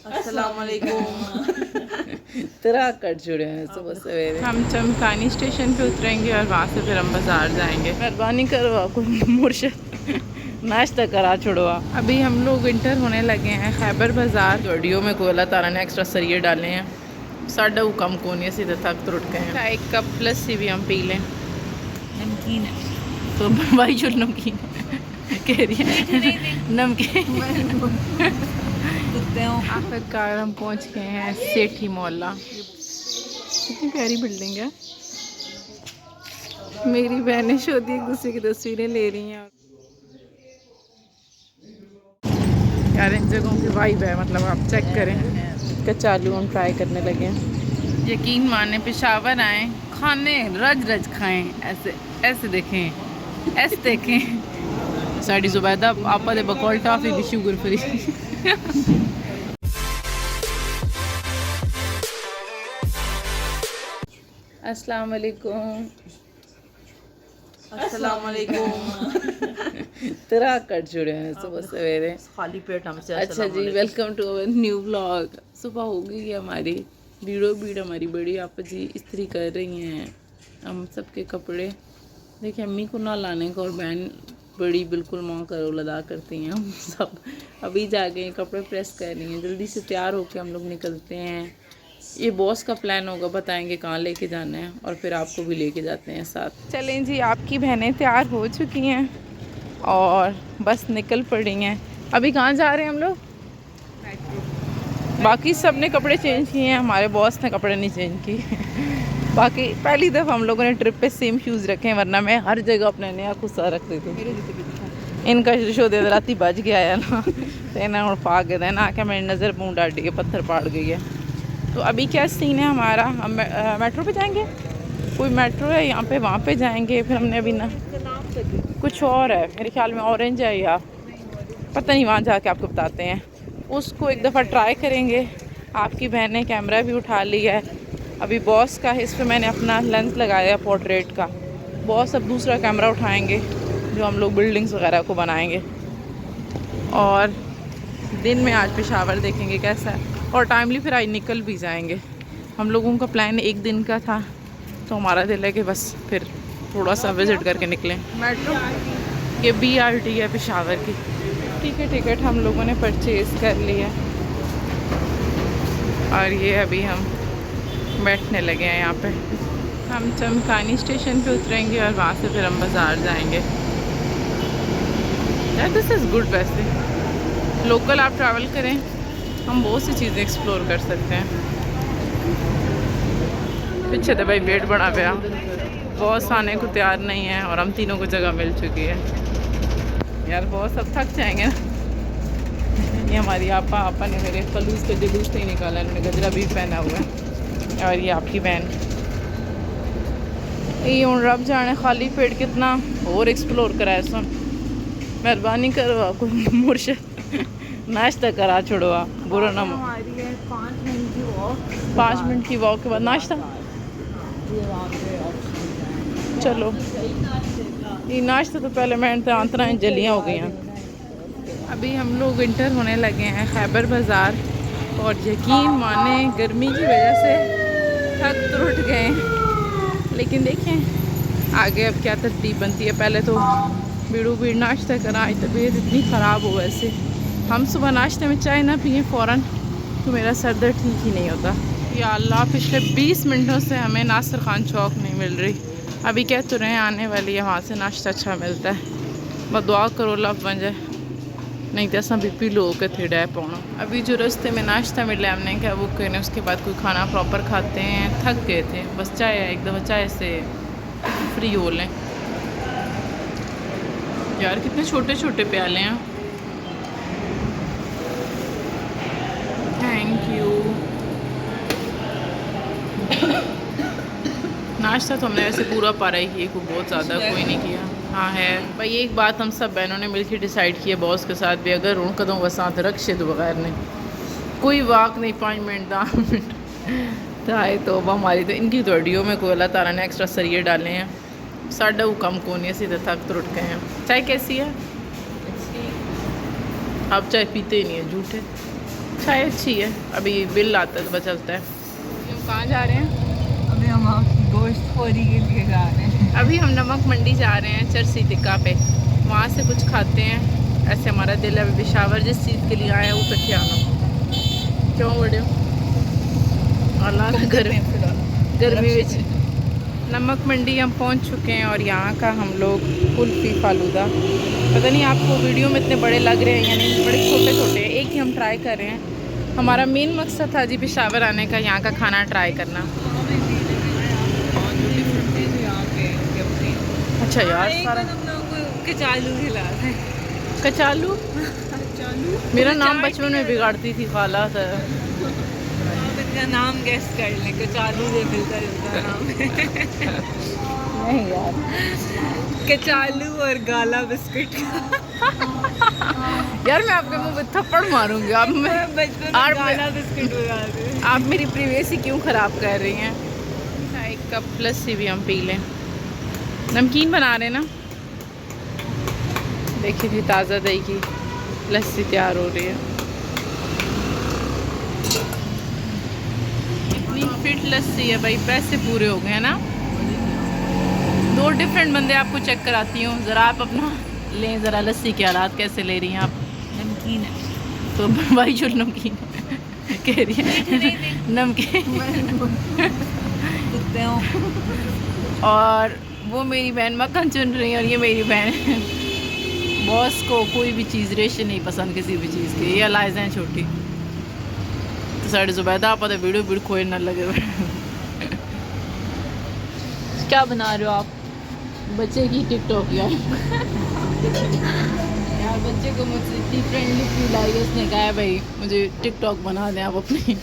अस्सलाम वालेकुम। तेरा कट जुड़े हैं सुबह सवेरे। हम चमकानी स्टेशन पे उतरेंगे और वहाँ से फिर हम बाज़ार जाएंगे। मेहरबानी करो कोई मुर्शिद नाश्ता करा छोड़वा। अभी हम लोग इंटर होने लगे हैं खैबर बाज़ार। गाड़ियों में कोई अल्लाह ताला ने एक्स्ट्रा सरिये डाले हैं। साढ़ा वो कम कोनी सीधे थक तो उठ गए हैं। एक कप लस्सी भी हम पी लें। नमकीन तो भाई जो नमकीन कह रही है नमकीन। आखिरकार हम पहुंच गए हैं सेठी मोहल्ला। कितनी प्यारी बिल्डिंग है। मेरी बहनें शोधी एक दूसरे की तस्वीरें ले रही हैं। यार इन जगहों की वाइब है, मतलब आप चेक करें। कचालू हम ट्राई करने लगे हैं। यकीन माने पेशावर आए खाने रज रज खाएं, ऐसे ऐसे देखें ऐसे देखें। साड़ी जुबैदा आपा दे बकौल टॉफी भी शुगर फ्री। अस्सलाम वालेकुम। अस्सलाम वालेकुम। तेरा कट जुड़े हैं सुबह सवेरे खाली पेट हमसे। अच्छा जी, welcome to our new vlog. सुबह हो गई है हमारी। बीड़ो बीड़ हमारी बड़ी आप जी इस्त्री कर रही हैं। हम सबके कपड़े देखिए, अम्मी को ना लाने का और बहन बड़ी बिल्कुल माँ का रोल अदा करती हैं। हम सब अभी जा गए कपड़े प्रेस कर रही हैं। जल्दी से तैयार होकर हम लोग निकलते हैं। ये बॉस का प्लान होगा, बताएंगे कहाँ लेके जाना है और फिर आपको भी लेके जाते हैं साथ। चलें जी, आपकी बहनें तैयार हो चुकी हैं और बस निकल पड़ी हैं। अभी कहाँ जा रहे हैं हम लोग? बाकी सब ने कपड़े चेंज किए हैं, हमारे बॉस ने कपड़े नहीं चेंज किए। बाकी पहली दफ़ा हम लोगों ने ट्रिप पे सेम शूज़ रखे हैं, वरना मैं हर जगह अपने नया गुस्सा रखती थी। इनका शो दे राती बज गया है ना, तो इन्हें हूँ पा के देना आके मेरी नज़र पूं डाटी के पत्थर पाड़ गई है। तो अभी क्या सीन है हमारा, हम मेट्रो पे जाएंगे। कोई मेट्रो है यहाँ पे, वहाँ पे जाएंगे। फिर हमने अभी ना कुछ और है, मेरे ख्याल में ऑरेंज है या पता नहीं, वहाँ जाके आपको बताते हैं। उसको एक दफ़ा ट्राई करेंगे। आपकी बहन ने कैमरा भी उठा लिया है। अभी बॉस का है, इस पर मैंने अपना लेंस लगाया पोर्ट्रेट का। बॉस अब दूसरा कैमरा उठाएंगे जो हम लोग बिल्डिंग्स वगैरह को बनाएंगे। और दिन में आज पेशावर देखेंगे कैसा है, और टाइमली फिर आज निकल भी जाएंगे। हम लोगों का प्लान एक दिन का था, तो हमारा दिल है कि बस फिर थोड़ा सा विज़िट करके निकलें। मेट्रो ये BRT है पेशावर की। ठीक है, टिकट हम लोगों ने परचेज़ कर लिया और ये अभी हम बैठने लगे हैं यहाँ पे। हम चमकानी स्टेशन पे उतरेंगे और वहाँ से फिर हम बाज़ार जाएंगे। यार दिस इज़ गुड। वैसे लोकल आप ट्रैवल करें, हम बहुत सी चीज़ें एक्सप्लोर कर सकते हैं। पीछे तो भाई वेट बड़ा पाया, बॉस आने को तैयार नहीं है और हम तीनों को जगह मिल चुकी है। यार बॉस सब थक जाएंगे ना। ये हमारी आपा ने मेरे फलूस के जुलूस नहीं निकाला, इन्होंने गजरा भी पहना हुआ है। और ये आपकी बहन, ये हूँ रब जाने खाली पेट कितना और एक्सप्लोर कराए। सुन मेहरबानी करो कोई मुर्शिद नाश्ता करा छोड़वा। बुरा ना 5 मिनट की वॉक के बाद नाश्ता। चलो ये नाश्ता तो पहले मैं तरह जलियाँ हो गई हैं। अभी हम लोग इंटर होने लगे हैं खैबर बाज़ार और यकीन माने गर्मी की वजह से थक तो उठ गए, लेकिन देखें आगे अब क्या तरतीब बनती है। पहले तो बीड़ू बीड़ नाश्ता करा, आज तबीयत इतनी ख़राब हो। वैसे हम सुबह नाश्ते में चाय ना पिए फ़ौरन तो मेरा सर दर्द ठीक ही नहीं होता। या अल्लाह, पिछले 20 मिनटों से हमें नासिर खान चौक नहीं मिल रही। अभी कह तो रहे हैं आने वाली है, वहाँ से नाश्ता अच्छा मिलता है। बस दुआ करो लव बन जाए, नहीं तो असा BP लो के थे डै पाना। अभी जो रास्ते में नाश्ता मिला हमने क्या बुक करने, उसके बाद कोई खाना प्रॉपर खाते हैं। थक गए थे, बस चाय एक दफ़ा चाय से फ्री हो लें। यार कितने छोटे छोटे प्याले हैं। Thank you. नाश्ता तो हमने वैसे पूरा पारा ही किया, कोई बहुत ज़्यादा कोई नहीं किया। हाँ है भाई, एक बात हम सब बहनों ने मिलकर डिसाइड किया बॉस के साथ भी, अगर उन कदम वसात रखे तो बगैर नहीं कोई वाक नहीं। 5 मिनट 10 मिनट तो आए तो हमारी तो इनकी तोड़ियों में कोई अल्लाह ताला ने एक्स्ट्रा सरिये डाले हैं। साढ़ा वो कम कोनी है, सीधे थक तो उठ गए हैं। चाय कैसी है? आप चाय पीते ही नहीं है, झूठे। चाय अच्छी है, अभी बिल आता है तो पता चलता है। हम कहाँ जा रहे हैं? अभी हम गोश्त खोरी के लिए जा रहे हैं। अभी हम नमक मंडी जा रहे हैं चरसी टिक्का पे, वहाँ से कुछ खाते हैं। ऐसे हमारा दिल है, अभी पेशावर जिस चीज़ के लिए आए हैं वो पे आना। क्यों बड़े अल्लाह गर्मी में नमक मंडी हम पहुंच चुके हैं और यहाँ का हम लोग कुल्फ़ी फालूदा, पता नहीं आपको वीडियो में इतने बड़े लग रहे हैं या नहीं, बड़े छोटे छोटे हैं। एक ही हम ट्राई कर रहे हैं। हमारा मेन मकसद था जी पेशावर आने का, यहाँ का खाना ट्राई करना। अच्छा यार, सारा कचालू खिला रहे हैं। कचालू मेरा नाम बचपन में बिगाड़ती थी खाला था। इसका नाम गेस कर लें, कचालू से मिलता जुलता नाम है। नहीं यार, कचालू और गाला बिस्किट। यार मैं आपके मुंह पे थप्पड़ मारूंगी। अब मैं बचपन में गाला बिस्किट बना रहे। आप मेरी प्रिवेसी क्यों ख़राब कर रही हैं? एक कप लस्सी भी हम पी लें। नमकीन बना रहे ना, देखिए जी ताज़ा दही की लस्सी तैयार हो रही है। इतनी फिट लस्सी है भाई, पैसे पूरे हो गए हैं ना। 2 डिफरेंट बंदे आपको चेक कराती हूँ, ज़रा आप अपना लें ज़रा लस्सी के हालात कैसे ले रही हैं आप। नमकीन है तो भाई जो नमकीन कह रही है नमकीन कुत्ते हो। और वो मेरी बहन मक्खन चुन रही है और ये मेरी बहन बॉस को कोई भी चीज़ रेशे नहीं पसंद किसी भी चीज़ की। ये लाइज हैं छोटी तो साढ़े जुबैदा आप पता वीडियो वीडियो खोए ना लगे। क्या बना रहे हो आप? बच्चे की टिकटॉक यार बच्चे को मुझसे इतनी फ्रेंडली फील आई है, उसने कहा है भाई मुझे टिकटॉक बना दें आप अपनी।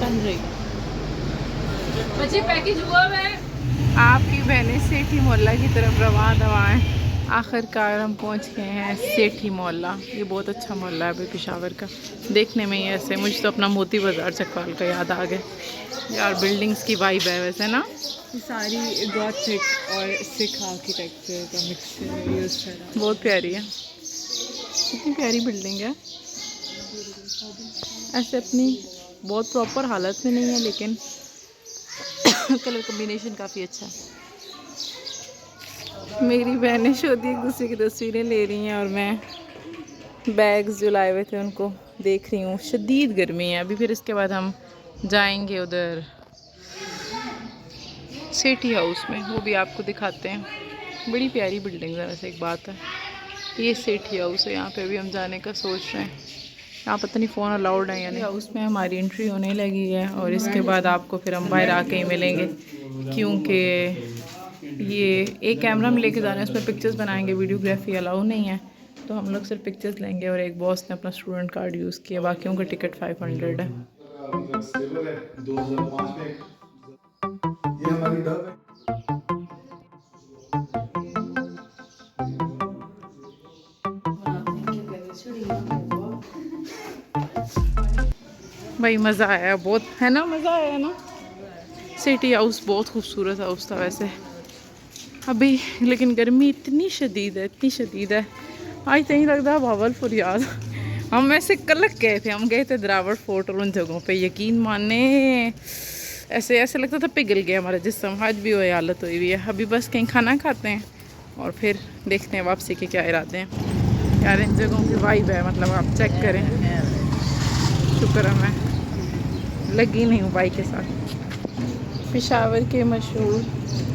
बन रही बच्चे पैकेज हुआ है। आपकी बहनें सेठी मोहल्ला की तरफ रवाना हैं। आखिरकार हम पहुंच गए हैं सेठी मोहल्ला। ये बहुत अच्छा मोहल्ला है भाई पेशावर का, देखने में ही ऐसे मुझे तो अपना मोती बाज़ार चकवाल का याद आ गया यार। बिल्डिंग्स की वाइब है वैसे ना, सारी गॉथिक और सिख आर्किटेक्चर का मिक्सचर यूज़ करा। बहुत प्यारी है, कितनी प्यारी बिल्डिंग है। ऐसे अपनी बहुत प्रॉपर हालत में नहीं है लेकिन कलर कॉम्बिनेशन काफ़ी अच्छा है। मेरी बहनें शोधी एक दूसरे की तस्वीरें ले रही हैं और मैं बैग्स जो लाए हुए थे उनको देख रही हूँ। शदीद गर्मी है अभी। फिर इसके बाद हम जाएंगे उधर सेठी हाउस में, वो भी आपको दिखाते हैं। बड़ी प्यारी बिल्डिंग है वैसे। एक बात है, ये सेठी हाउस है, यहाँ पे भी हम जाने का सोच रहे हैं। यहाँ पता नहीं फ़ोन अलाउड है या नहीं। हाउस में हमारी एंट्री होने लगी है और इसके बाद आपको फिर हम बाहर आके ही मिलेंगे, क्योंकि ये एक कैमरा में लेके जाना है, उसमें पिक्चर्स बनाएंगे, वीडियोग्राफी अलाउ नहीं है। तो हम लोग सिर्फ पिक्चर्स लेंगे और एक बॉस ने अपना स्टूडेंट कार्ड यूज़ किया, बाकियों का टिकट 500 है। भाई मज़ा आया बहुत, है ना, मज़ा आया ना। सिटी हाउस बहुत खूबसूरत हाउस था वैसे अभी, लेकिन गर्मी इतनी शदीद है, इतनी शदीद है। आज तो नहीं लगता भावलपुर याद। हम ऐसे कलक गए थे, हम गए थे द्रावड़ फोर्ट और उन जगहों पे, यकीन माने ऐसे ऐसे लगता था पिघल गया हमारा जिस्म। आज भी वही हालत हुई हुई है। अभी बस कहीं खाना खाते हैं और फिर देखते हैं वापसी के क्या इरादे हैं। यार इन जगहों की वाइब है, मतलब आप चेक करें। शुक्र है मैं लगी नहीं हूँ बाइक के साथ। पेशावर के मशहूर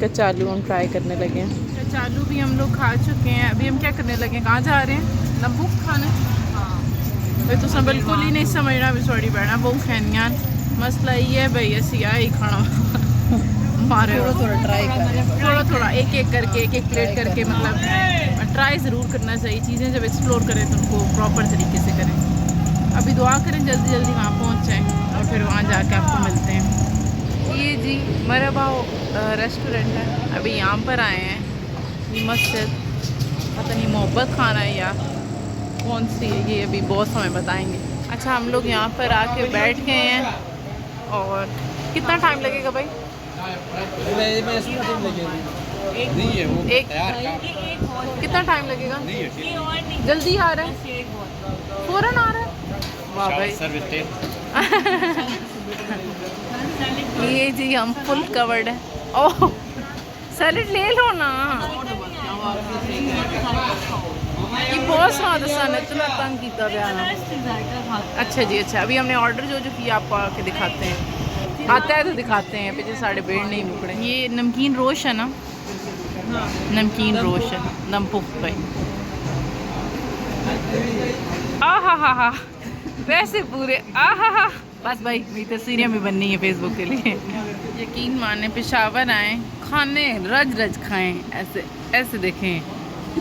कचालू हम ट्राई करने लगे हैं। कचालू भी हम लोग खा चुके हैं। अभी हम क्या करने लगे हैं, कहाँ जा रहे हैं? नब्बू खाने। हाँ तो सब बिल्कुल ही नहीं समझना भी सॉरी बैठना बहुत खैनियाँ। मसला ये है भाई ऐसी आया ही खाना मारे थोड़ा ट्राई कर, थोड़ा एक एक करके, एक एक प्लेट करके, मतलब ट्राई ज़रूर करना चाहिए। चीज़ें जब एक्सप्लोर करें तो उनको प्रॉपर तरीके से करें। अभी दुआ करें जल्दी जल्दी वहाँ पहुँच जाएँ और फिर वहाँ जाके आपको मिलते हैं। ये जी मरहबा रेस्टोरेंट है, अभी यहाँ पर आए हैं। ये मस्जिद पता नहीं मोहब्बत खाना है या कौन सी है, ये अभी बॉस हमें बताएंगे। अच्छा हम लोग यहाँ पर आके बैठ गए हैं और कितना टाइम लगेगा भाई? एक कितना टाइम लगेगा? जल्दी आ रहा है, फ़ौरन आ रहा है। वाह भाई। ये जी हम फुल कवर्ड है। ओह सैलेड ले लो ना, ये बहुत स्वाद है, इतना तंग किया गया ना। अच्छा जी अच्छा, अभी हमने ऑर्डर जो किया आपको आके दिखाते हैं, आता है तो दिखाते हैं, पीछे साढ़े बेड़ नहीं मुकड़े। ये नमकीन रोश है ना, नमकीन रोश है, नमपुख भाई। हा वैसे पूरे हा। बस भाई मेरी तस्वीरें भी बननी है फेसबुक के लिए। यकीन माने पेशावर आए, खाने रज खाएं, ऐसे ऐसे देखें,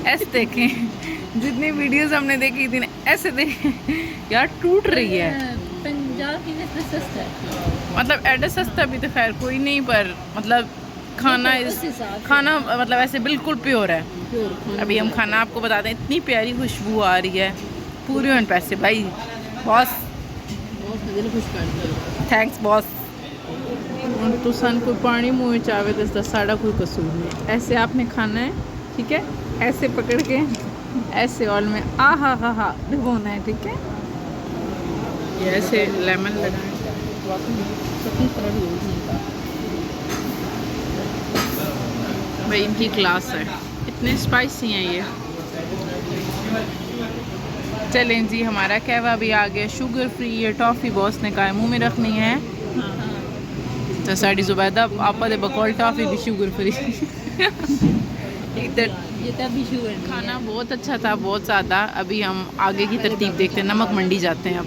ऐसे देखें। जितनी वीडियोस हमने देखी थी ना, ऐसे देखें यार, टूट रही है। पंजाब की नस्ल सस्ता है, मतलब एड्रेस सस्ता भी तो खैर कोई नहीं, पर मतलब खाना मतलब ऐसे बिल्कुल प्योर है। अभी हम खाना आपको बता दें, इतनी प्यारी खुशबू आ रही है, पूरे ऑन पैसे भाई। Boss thanks boss. तो सन कोई पानी मुँह चावे तो इसका साड़ा कोई कसूर नहीं। ऐसे आपने खाना है, ठीक है, ऐसे पकड़ के ऐसे ऑल में हा भिगोना है, ठीक है। ये ऐसे लेमन लगाएं, भाई इनकी क्लास है, इतने स्पाइसी हैं ये। चलें जी, हमारा कहवा भी आ गया, शुगर फ्री है, टॉफ़ी बॉस ने कहा मुंह में रखनी है। तो साड़ी जुबैदा आपा दे बकौल टॉफ़ी भी शुगर फ्री। इधर ये तभी शुगर खाना बहुत अच्छा था, बहुत ज़्यादा। अभी हम आगे की तरतीब देखते हैं, नमक मंडी जाते हैं अब।